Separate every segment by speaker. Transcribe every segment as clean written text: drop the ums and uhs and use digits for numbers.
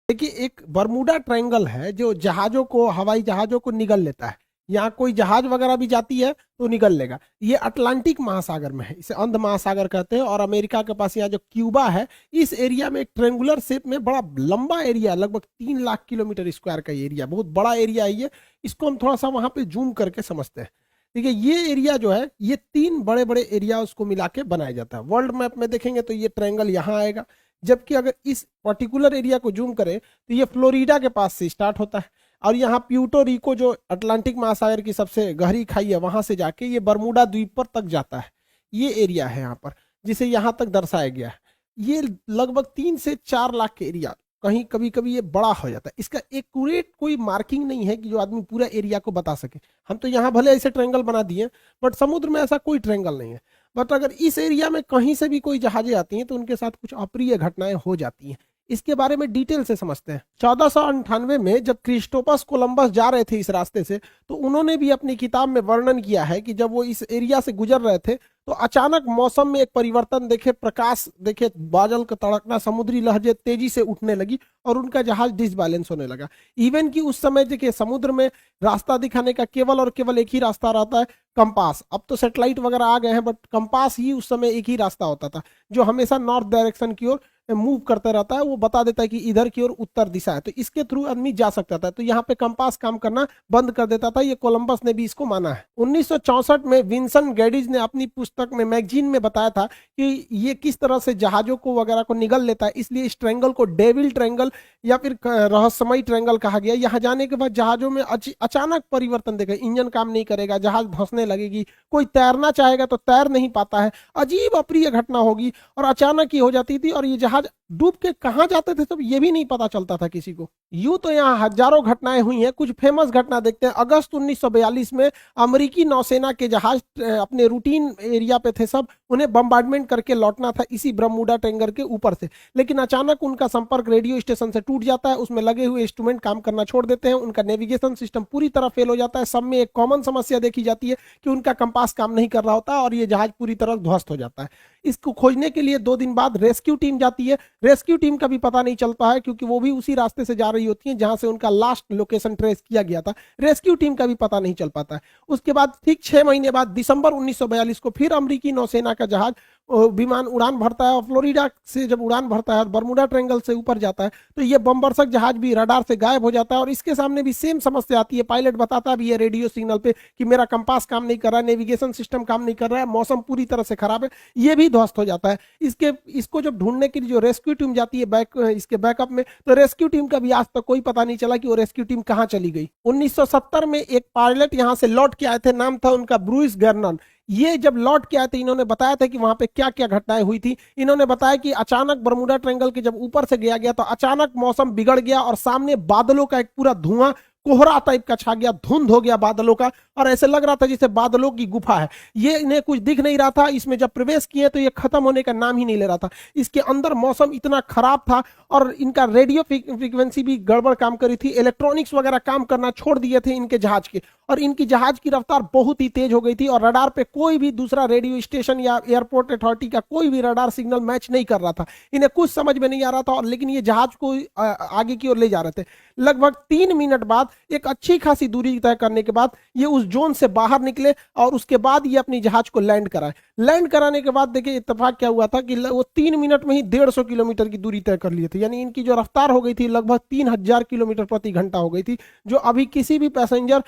Speaker 1: देखिए एक Bermuda triangle है जो जहाजों को, हवाई जहाजों को निगल लेता है। यहाँ कोई जहाज वगैरह भी जाती है तो निगल लेगा। ये अटलांटिक महासागर में है, इसे अंध महासागर कहते हैं। और अमेरिका के पास यहाँ जो क्यूबा है, इस एरिया में एक ट्रेंगुलर शेप में बड़ा लंबा एरिया, लगभग 3 लाख किलोमीटर स्क्वायर का एरिया, बहुत बड़ा एरिया है ये। इसको हम थोड़ा सा वहां पे जूम करके समझते हैं। देखिए ये एरिया जो है, ये 3 बड़े बड़े एरिया उसको मिला के बनाया जाता है। वर्ल्ड मैप में देखेंगे तो ये ट्रायंगल यहाँ आएगा। जबकि अगर इस पर्टिकुलर एरिया को जूम करें तो ये फ्लोरिडा के पास से स्टार्ट होता है, और यहाँ प्यूर्टो रिको जो अटलांटिक महासागर की सबसे गहरी खाई है, वहां से जाके ये बरमूडा द्वीप पर तक जाता है। ये एरिया है यहाँ पर, जिसे यहाँ तक दर्शाया गया है। ये लगभग 3 से 4 लाख के एरिया, कहीं कभी कभी ये बड़ा हो जाता है। इसका एक्यूरेट कोई मार्किंग नहीं है कि जो आदमी पूरा एरिया को बता सके। हम तो यहाँ भले ऐसे ट्रायंगल बना दिए, बट समुद्र में ऐसा कोई ट्रायंगल नहीं है। बट अगर इस एरिया में कहीं से भी कोई जहाजें आती हैं तो उनके साथ कुछ अप्रिय घटनाएं हो जाती हैं। इसके बारे में डिटेल से समझते हैं। 1498 में जब क्रिस्टोफर कोलंबस जा रहे थे इस रास्ते से, तो उन्होंने भी अपनी किताब में वर्णन किया है कि जब वो इस एरिया से गुजर रहे थे तो अचानक मौसम में एक परिवर्तन देखे, प्रकाश देखे, बादल का तड़कना, समुद्री लहजें तेजी से उठने लगी और उनका जहाज डिसबैलेंस होने लगा। इवन कि उस समय देखिए समुद्र में रास्ता दिखाने का केवल और केवल एक ही रास्ता रहता है, कंपास। अब तो सैटेलाइट वगैरह आ गए हैं, बट कंपास ही उस समय एक ही रास्ता होता था जो हमेशा नॉर्थ डायरेक्शन की ओर मूव करता रहता है। वो बता देता है कि इधर की ओर उत्तर दिशा है, तो इसके थ्रू आदमी जा सकता था। तो यहाँ पे कंपास काम करना बंद कर देता था। ये कोलंबस ने भी इसको माना है। 1964 में विंसन गैडिज ने अपनी पुस्तक में, मैगजीन में बताया था कि ये किस तरह से जहाजों को वगैरह को निगल लेता है। इसलिए इस ट्रायंगल को डेविल ट्रायंगल या फिर रहस्यमयी ट्रायंगल कहा गया। यहाँ जाने के बाद जहाजों में अचानक परिवर्तन देखा, इंजन काम नहीं करेगा, जहाज धंसने लगेगी, कोई तैरना चाहेगा तो तैर नहीं पाता है, अजीब अप्रिय घटना होगी और अचानक ही हो जाती थी। और ये जहाज डूब के कहाँ जाते थे तब ये भी नहीं पता चलता था किसी को। यूं तो यहाँ हजारों घटनाएं हुई हैं। कुछ फेमस घटना देखते हैं। अगस्त 1942 में अमेरिकी नौसेना के जहाज अपने रूटीन एरिया पे थे सब, उन्हें बम्बार्डमेंट करके लौटना था इसी बरमूडा ट्रायंगल के ऊपर से। लेकिन अचानक उनका संपर्क रेडियो स्टेशन से टूट जाता है, उसमें लगे हुए इंस्ट्रूमेंट काम करना छोड़ देते हैं, उनका नेविगेशन सिस्टम पूरी तरह फेल हो जाता है। सब में एक कॉमन समस्या देखी जाती है कि उनका कंपास काम नहीं कर रहा होता और ये जहाज पूरी तरह ध्वस्त हो जाता है। इसको खोजने के लिए 2 दिन बाद रेस्क्यू टीम जाती है। रेस्क्यू टीम का भी पता नहीं चलता है क्योंकि वो भी उसी रास्ते से जा रही होती है जहां से उनका लास्ट लोकेशन ट्रेस किया गया था। रेस्क्यू टीम का भी पता नहीं चल पाता है। उसके बाद ठीक 6 महीने बाद दिसंबर 1942 को फिर अमेरिकी नौसेना का जहाज विमान उड़ान भरता है और फ्लोरिडा से जब उड़ान भरता है और बरमूडा ट्रायंगल से ऊपर जाता है तो ये बमबरसक जहाज भी रडार से गायब हो जाता है। और इसके सामने भी सेम समस्या आती है। पायलट बताता भी है रेडियो सिग्नल पे कि मेरा कंपास काम नहीं कर रहा है, नेविगेशन सिस्टम काम नहीं कर रहा है, मौसम पूरी तरह से खराब है। ये भी ध्वस्त हो जाता है। इसको जब ढूंढने के लिए जो रेस्क्यू टीम जाती है इसके बैकअप में, तो रेस्क्यू टीम का भी आज तक कोई पता नहीं चला कि वो रेस्क्यू टीम कहां चली गई। 1970 में एक पायलट यहां से लौट के आए थे, नाम था उनका ब्रूइस गर्नन। ये जब लौट के आए थे, इन्होंने बताया था कि वहां पे क्या क्या घटनाएं हुई थी। इन्होंने बताया कि अचानक बरमूडा ट्रायंगल के जब ऊपर से गया तो अचानक मौसम बिगड़ गया और सामने बादलों का एक पूरा धुआं, कोहरा टाइप का छा गया, धुंध हो गया बादलों का, और ऐसे लग रहा था जैसे बादलों की गुफा है। ये इन्हें कुछ दिख नहीं रहा था। इसमें जब प्रवेश किए तो ये खत्म होने का नाम ही नहीं ले रहा था। इसके अंदर मौसम इतना खराब था और इनका रेडियो फ्रीक्वेंसी भी गड़बड़ काम कर रही थी, इलेक्ट्रॉनिक्स वगैरह काम करना छोड़ दिए थे इनके जहाज के, और इनकी जहाज की रफ्तार बहुत ही तेज हो गई थी और रडार पे कोई भी दूसरा रेडियो स्टेशन या एयरपोर्ट अथॉरिटी का कोई भी रडार सिग्नल मैच नहीं कर रहा था। इन्हें कुछ समझ में नहीं आ रहा था, और लेकिन ये जहाज को आगे की ओर ले जा रहे थे। लगभग 3 मिनट बाद, एक अच्छी खासी दूरी तय करने के बाद, ये उस जोन से बाहर निकले और उसके बाद ये अपनी जहाज को लैंड कराए। लैंड कराने के बाद देखिए इत्तेफाक क्या हुआ था कि वो 3 मिनट में ही 150 किलोमीटर की दूरी तय कर लिए थे। यानी इनकी जो रफ्तार हो गई थी लगभग 3000 किलोमीटर प्रति घंटा हो गई थी, जो अभी किसी भी पैसेंजर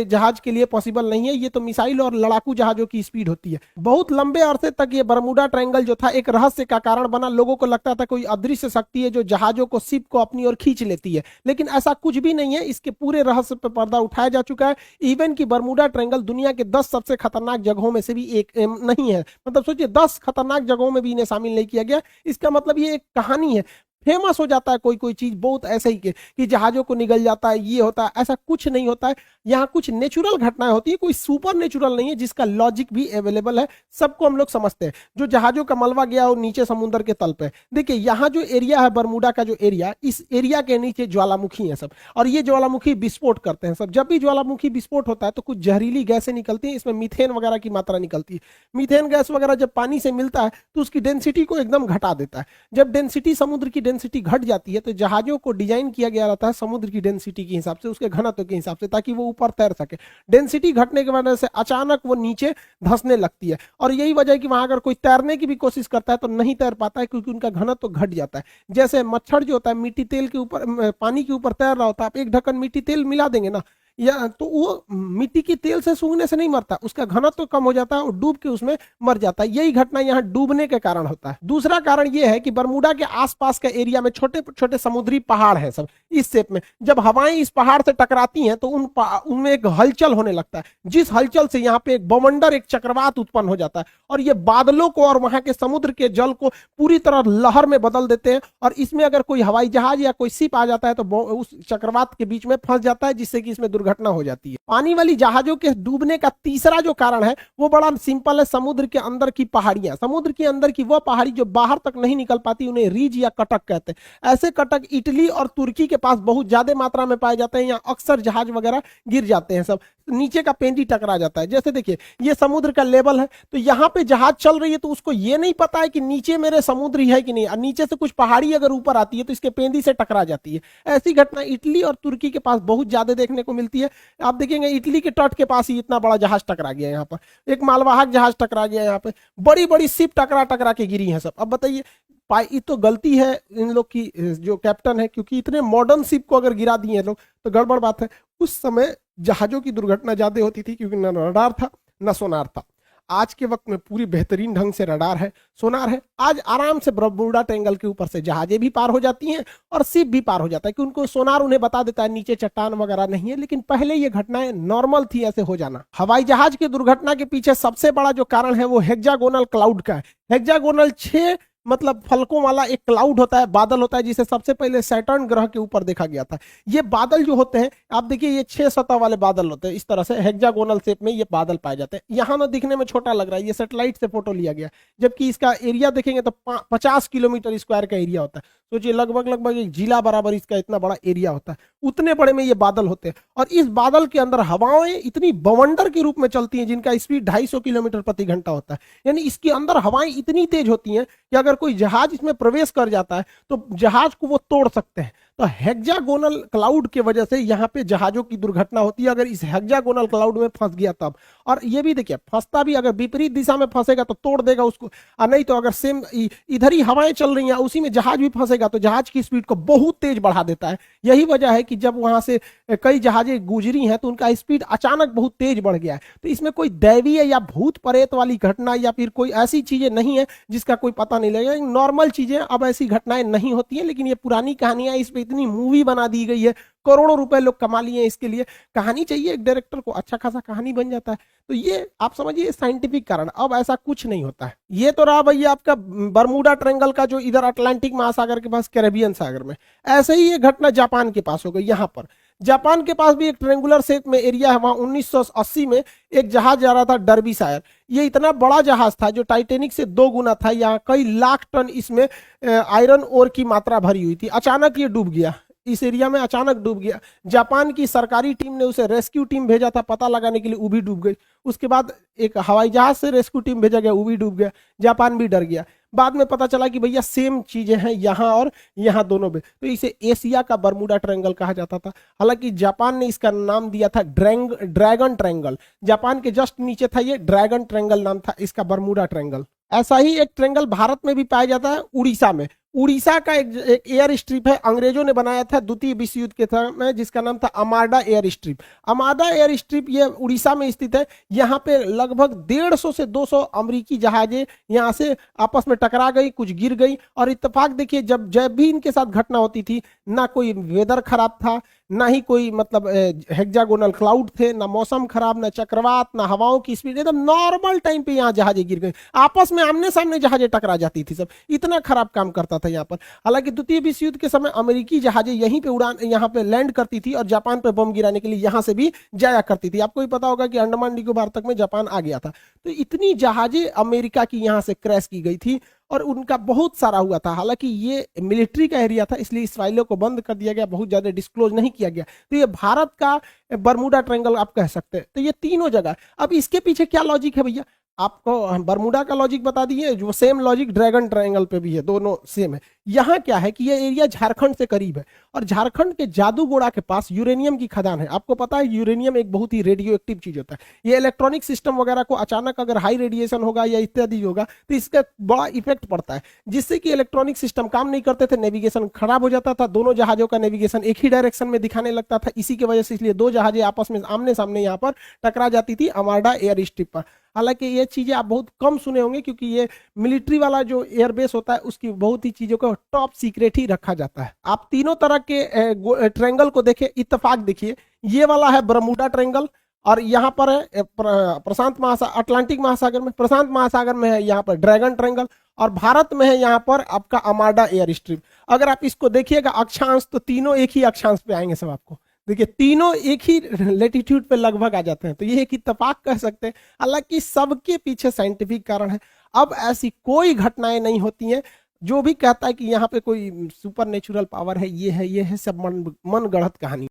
Speaker 1: जहाज के लिए पॉसिबल नहीं है। ये तो मिसाइल और लड़ाकू जहाजों की स्पीड होती है। बहुत लंबे अरसे तक ये बरमूडा ट्रायंगल जो था एक रहस्य का कारण बना। लोगों को लगता था कोई अदृश्य शक्ति है जो जहाजों को, शिप को अपनी ओर खींच लेती है, लेकिन ऐसा कुछ भी नहीं है। इसके पूरे रहस्य पर पर्दा उठाया जा चुका है। इवन की बरमूडा ट्रायंगल दुनिया के 10 सबसे खतरनाक जगहों में से भी एक नहीं है। मतलब सोचिए 10 खतरनाक जगहों में भी इन्हें शामिल नहीं किया गया। इसका मतलब ये एक कहानी है। फेमस हो जाता है कोई चीज बहुत ऐसे ही कि जहाजों को निगल जाता है, ये होता है, ऐसा कुछ नहीं होता है। यहाँ कुछ नेचुरल घटनाएं होती है, कोई सुपर नेचुरल नहीं है जिसका लॉजिक भी अवेलेबल है। सबको हम लोग समझते हैं। जो जहाजों का मलबा गया वो नीचे समुद्र के तल पे, देखिए यहाँ जो एरिया है बरमूडा का जो एरिया, इस एरिया के नीचे ज्वालामुखी है सब, और ये ज्वालामुखी विस्फोट करते हैं सब। जब भी ज्वालामुखी विस्फोट होता है तो कुछ जहरीली गैसें निकलती हैं, इसमें मीथेन वगैरह की मात्रा निकलती है। मीथेन गैस वगैरह जब पानी से मिलता है तो उसकी डेंसिटी को एकदम घटा देता है। जब डेंसिटी, समुद्र की डेंसिटी घट जाती है तो जहाजों को डिजाइन किया गया रहता है समुद्र की डेंसिटी के हिसाब से, उसके घनत्व के हिसाब से, ताकि वो ऊपर तैर सके। डेंसिटी घटने की वजह से अचानक वो नीचे धंसने लगती है, और यही वजह है कि वहां अगर कोई तैरने की भी कोशिश करता है तो नहीं तैर पाता है, क्योंकि उनका घनत्व घट जाता है। जैसे मच्छर जो होता है मिट्टी तेल के ऊपर, पानी के ऊपर तैर रहा होता है, आप एक ढक्कन मिट्टी तेल मिला देंगे ना, या तो वो मिट्टी की तेल से सूंघने से नहीं मरता, उसका घनत्व तो कम हो जाता है और डूब के उसमें मर जाता है। यही घटना यहाँ डूबने के कारण होता है। दूसरा कारण यह है कि बरमूडा के आसपास के एरिया में छोटे छोटे समुद्री पहाड़ हैं सब इस शेप में। जब हवाएं इस पहाड़ से टकराती हैं तो उनमें एक हलचल होने लगता है, जिस हलचल से यहाँ पे एक बवंडर, एक चक्रवात उत्पन्न हो जाता है, और ये बादलों को और वहां के समुद्र के जल को पूरी तरह लहर में बदल देते हैं। और इसमें अगर कोई हवाई जहाज या कोई शिप आ जाता है तो उस चक्रवात के बीच में फंस जाता है, जिससे कि इसमें दुर्घटना हो जाती है। पानी वाली जहाजों के डूबने का तीसरा जो कारण है वो बड़ा सिंपल है, समुद्र के अंदर की पहाड़ियां। समुद्र के अंदर की वह पहाड़ी जो बाहर तक नहीं निकल पाती, उन्हें रीज या कटक कहते हैं। ऐसे कटक इटली और तुर्की के पास बहुत ज्यादा मात्रा में पाए जाते हैं। यहाँ अक्सर जहाज वगैरह गिर जाते हैं, सब नीचे का पेंदी टकरा जाता है। जैसे देखिए ये समुद्र का लेवल है, तो यहाँ पे जहाज चल रही है तो उसको ये नहीं पता है कि नीचे मेरे समुद्र है कि नहीं, और नीचे से कुछ पहाड़ी अगर ऊपर आती है तो इसके पेंदी से टकरा जाती है। ऐसी घटना इटली और तुर्की के पास बहुत ज्यादा देखने को मिलती है। आप देखेंगे इटली के तट के पास ही इतना बड़ा जहाज टकरा गया, यहाँ पर एक मालवाहक जहाज टकरा गया, यहाँ पे बड़ी बड़ी शिप टकरा टकरा के गिरी है सब। अब बताइए ये तो गलती है इन लोग की, जो कैप्टन है, क्योंकि इतने मॉडर्न शिप को अगर गिरा दिए लोग तो गड़बड़ बात है। उस समय जहाजों की दुर्घटना ज्यादा होती थी, क्योंकि न रडार था न सोनार था। आज के वक्त में पूरी बेहतरीन ढंग से रडार है, सोनार है। आज आराम से बरमूडा ट्रायंगल के ऊपर से जहाजें भी पार हो जाती हैं और शिप भी पार हो जाता है, कि उनको सोनार उन्हें बता देता है नीचे चट्टान वगैरह नहीं है। लेकिन पहले ये घटनाएं नॉर्मल थी ऐसे हो जाना। हवाई जहाज की दुर्घटना के पीछे सबसे बड़ा जो कारण है वो हेक्सागोनल क्लाउड का है। हेक्सागोनल 6 मतलब फलकों वाला एक क्लाउड होता है, बादल होता है, जिसे सबसे पहले सैटर्न ग्रह के ऊपर देखा गया था। ये बादल जो होते हैं, आप देखिए ये 6 सतह वाले बादल होते हैं, इस तरह से हेक्सागोनल शेप में ये बादल पाए जाते हैं। यहाँ ना दिखने में छोटा लग रहा है, ये सैटेलाइट से फोटो लिया गया, जबकि इसका एरिया देखेंगे तो 50 किलोमीटर स्क्वायर का एरिया होता है। सोचिए लगभग एक जिला बराबर इसका इतना बड़ा एरिया होता है, उतने बड़े में ये बादल होते हैं। और इस बादल के अंदर हवाएं इतनी बवंडर के रूप में चलती हैं, जिनका स्पीड 250 किलोमीटर प्रति घंटा होता है। यानी इसके अंदर हवाएं इतनी तेज होती हैं कि अगर कोई जहाज इसमें प्रवेश कर जाता है तो जहाज को वो तोड़ सकते हैं। तो हेक्सागोनल क्लाउड की वजह से यहाँ पे जहाजों की दुर्घटना होती है, अगर इस हेक्सागोनल क्लाउड में फंस गया तब। और ये भी देखिए फंसता भी, अगर विपरीत दिशा में फंसेगा तो तोड़ देगा उसको, और नहीं तो अगर सेम इधर ही हवाएं चल रही हैं उसी में जहाज भी फंसेगा तो जहाज की स्पीड को बहुत तेज बढ़ा देता है। यही वजह है कि जब वहां से कई जहाजें गुजरी हैं तो उनका स्पीड अचानक बहुत तेज बढ़ गया है। तो इसमें कोई दैवीय या भूत प्रेत वाली घटना या फिर कोई ऐसी चीजें नहीं है जिसका कोई पता नहीं लगेगा। नॉर्मल चीजें, अब ऐसी घटनाएं नहीं होती हैं, लेकिन ये पुरानी कहानियां, इस पे इतनी मूवी बना दी गई है, करोड़ों रुपए लोग कमा लिए इसके लिए। कहानी चाहिए एक डायरेक्टर को, अच्छा खासा कहानी बन जाता है। तो ये आप समझिए साइंटिफिक कारण। अब ऐसा कुछ नहीं होता है। ये तो रहा भैया आपका बरमूडा ट्रायंगल का, जो इधर अटलांटिक महासागर के पास कैरेबियन सागर में। ऐसे ही ये घटना जापान के पास हो गई। यहाँ पर जापान के पास भी एक ट्रेंगुलर शेप में एरिया है, वहां 1980 में एक जहाज जा रहा था डर्बीशायर। ये इतना बड़ा जहाज था जो टाइटेनिक से 2 गुना था। यहाँ कई लाख टन इसमें आयरन ओर की मात्रा भरी हुई थी। अचानक ये डूब गया, इस एरिया में अचानक डूब गया। जापान की सरकारी टीम ने उसे रेस्क्यू टीम भेजा था पता लगाने के लिए, वो भी डूब गई। उसके बाद एक हवाई जहाज से रेस्क्यू टीम भेजा गया, वो भी डूब गया। जापान भी डर गया। बाद में पता चला कि भैया सेम चीजें हैं यहाँ और यहाँ दोनों में, तो इसे एशिया का बरमूडा ट्रायंगल कहा जाता था। हालांकि जापान ने इसका नाम दिया था ड्रैगन ट्रायंगल। जापान के जस्ट नीचे था ये ड्रैगन ट्रायंगल नाम था इसका, बरमूडा ट्रायंगल। ऐसा ही एक ट्रायंगल भारत में भी पाया जाता है, उड़ीसा में। उड़ीसा का एक एयर स्ट्रिप है, अंग्रेजों ने बनाया था द्वितीय विश्व युद्ध के समय, जिसका नाम था अमाडा एयर स्ट्रिप। अमाडा एयर स्ट्रिप ये उड़ीसा में स्थित है। यहाँ पे लगभग 150 से 200 अमेरिकी जहाजें यहाँ से आपस में टकरा गई, कुछ गिर गई। और इत्तेफाक देखिए, जब भी इनके साथ घटना होती थी, ना कोई वेदर खराब था, ना ही कोई मतलब हेक्सागोनल क्लाउड थे, ना मौसम खराब, ना चक्रवात, ना हवाओं की स्पीड, एकदम नॉर्मल टाइम पे यहाँ जहाजें गिर गई। आपस में आमने सामने जहाजें टकरा जाती थी सब, इतना खराब काम करता था यहाँ पर। हालांकि द्वितीय विश्व युद्ध के समय अमेरिकी जहाजें यहीं पे उड़ान, यहाँ पे लैंड करती थी और जापान पे बम गिराने के लिए यहाँ से भी जाया करती थी। आपको भी पता होगा कि अंडमान निकोबार तक में जापान आ गया था। तो इतनी जहाजें अमेरिका की यहाँ से क्रैश की गई थी और उनका बहुत सारा हुआ था। हालांकि ये मिलिट्री का एरिया था, इसलिए इस फाइलों को बंद कर दिया गया, बहुत ज्यादा डिस्क्लोज नहीं किया गया। तो ये भारत का बरमूडा ट्रायंगल आप कह सकते हैं। तो ये तीनों जगह। अब इसके पीछे क्या लॉजिक है भैया? आपको बरमूडा का लॉजिक बता दिए, जो सेम लॉजिक ड्रैगन ट्रायंगल पे भी है, दोनों सेम है। यहाँ क्या है कि ये एरिया झारखंड से करीब है और झारखंड के जादूगोड़ा के पास यूरेनियम की खदान है। आपको पता है यूरेनियम एक बहुत ही रेडियो एक्टिव चीज होता है। ये इलेक्ट्रॉनिक सिस्टम वगैरह को अचानक अगर हाई रेडिएशन होगा या इत्यादि होगा तो इसका बड़ा इफेक्ट पड़ता है, जिससे कि इलेक्ट्रॉनिक सिस्टम काम नहीं करते थे, नेविगेशन खराब हो जाता था, दोनों जहाजों का नेविगेशन एक ही डायरेक्शन में दिखाने लगता था। इसी की वजह से इसलिए दो जहाजें आपस में आमने सामने यहाँ पर टकरा जाती थी अमार्डा एयर स्ट्रिप पर। हालांकि ये चीजें आप बहुत कम सुने होंगे, क्योंकि ये मिलिट्री वाला जो एयरबेस होता है उसकी बहुत ही चीजों को टॉप सीक्रेट ही रखा जाता है। आप तीनों तरह के ट्रायंगल को देखिए, इत्तेफाक देखिए, ये वाला है बरमूडा ट्रायंगल और यहाँ पर है प्रशांत महासागर, अटलांटिक महासागर में, प्रशांत महासागर में है यहाँ पर ड्रैगन ट्रायंगल और भारत में है यहाँ पर आपका अमार्डा एयर स्ट्रिप। अगर आप इसको देखिएगा अक्षांश, तो तीनों एक ही अक्षांश पे आएंगे सब आपको। देखिए तीनों एक ही लेटीट्यूड पे लगभग आ जाते हैं, तो ये एक इत्तेफाक कह सकते हैं। हालांकि सबके पीछे साइंटिफिक कारण है। अब ऐसी कोई घटनाएं नहीं होती हैं। जो भी कहता है कि यहाँ पे कोई सुपर नेचुरल पावर है, ये है, ये है, सब मन गढ़ंत कहानी।